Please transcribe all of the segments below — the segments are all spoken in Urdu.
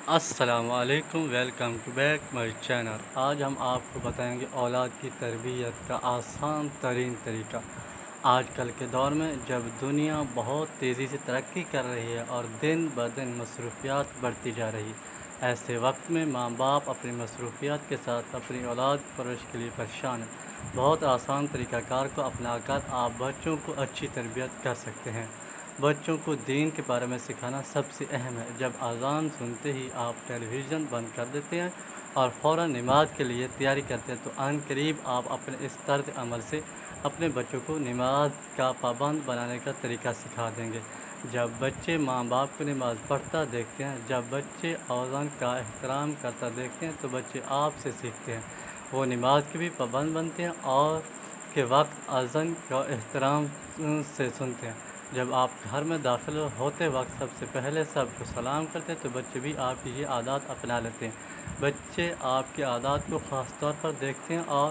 السلام علیکم، welcome to back my channel. آج ہم آپ کو بتائیں گے اولاد کی تربیت کا آسان ترین طریقہ۔ آج کل کے دور میں جب دنیا بہت تیزی سے ترقی کر رہی ہے اور دن بدن مصروفیات بڑھتی جا رہی ہے، ایسے وقت میں ماں باپ اپنی مصروفیات کے ساتھ اپنی اولاد کی پرورش کے لیے پریشان ہیں۔ بہت آسان طریقہ کار کو اپنا کر آپ بچوں کو اچھی تربیت کر سکتے ہیں۔ بچوں کو دین کے بارے میں سکھانا سب سے اہم ہے۔ جب اذان سنتے ہی آپ ٹیلی ویژن بند کر دیتے ہیں اور فوراً نماز کے لیے تیاری کرتے ہیں تو عن قریب آپ اپنے اس طرز عمل سے اپنے بچوں کو نماز کا پابند بنانے کا طریقہ سکھا دیں گے۔ جب بچے ماں باپ کو نماز پڑھتا دیکھتے ہیں، جب بچے اذان کا احترام کرتا دیکھتے ہیں تو بچے آپ سے سیکھتے ہیں۔ وہ نماز کے بھی پابند بنتے ہیں اور کے وقت اذان کا احترام سے سنتے ہیں۔ جب آپ گھر میں داخل ہوتے وقت سب سے پہلے سب کو سلام کرتے ہیں تو بچے بھی آپ کی یہ عادات اپنا لیتے ہیں۔ بچے آپ کی عادات کو خاص طور پر دیکھتے ہیں اور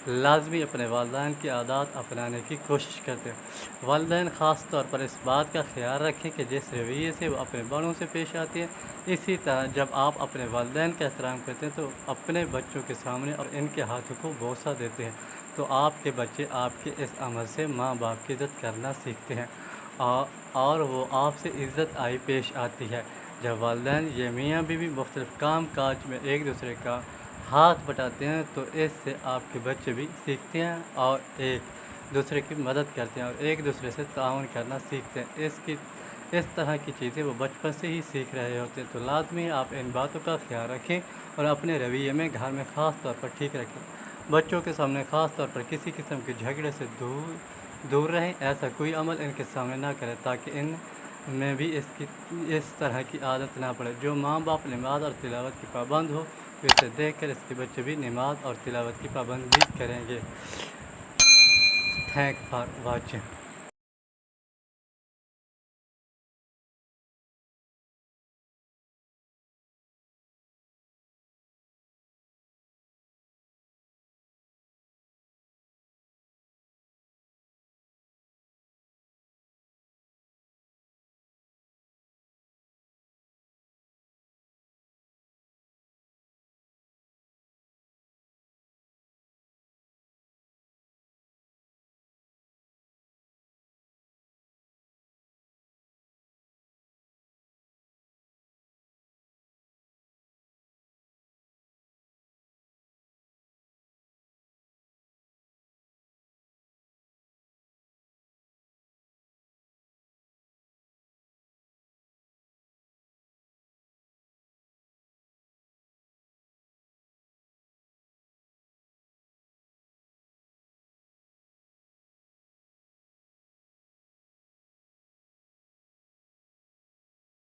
لازمی اپنے والدین کی عادات اپنانے کی کوشش کرتے ہیں۔ والدین خاص طور پر اس بات کا خیال رکھیں کہ جس رویے سے وہ اپنے بڑوں سے پیش آتے ہیں، اسی طرح جب آپ اپنے والدین کا احترام کرتے ہیں تو اپنے بچوں کے سامنے اور ان کے ہاتھوں کو بوسہ دیتے ہیں تو آپ کے بچے آپ کے اس عمل سے ماں باپ کی عزت کرنا سیکھتے ہیں اور وہ آپ سے عزت آئی پیش آتی ہے۔ جب والدین یہ میاں بیوی مختلف کام کاج میں ایک دوسرے کا ہاتھ بٹاتے ہیں تو اس سے آپ کے بچے بھی سیکھتے ہیں اور ایک دوسرے کی مدد کرتے ہیں اور ایک دوسرے سے تعاون کرنا سیکھتے ہیں۔ اس طرح کی چیزیں وہ بچپن سے ہی سیکھ رہے ہوتے ہیں تو لازمی آپ ان باتوں کا خیال رکھیں اور اپنے رویے میں گھر میں خاص طور پر ٹھیک رکھیں۔ بچوں کے سامنے خاص طور پر کسی قسم کے جھگڑے سے دور رہیں۔ ایسا کوئی عمل ان کے سامنے نہ کریں تاکہ ان میں بھی اس طرح کی عادت نہ پڑے۔ جو ماں باپ نماز اور تلاوت کی پابند ہو تو اسے دیکھ کر اس کے بچے بھی نماز اور تلاوت کی پابندی کریں گے۔ Thank for watching.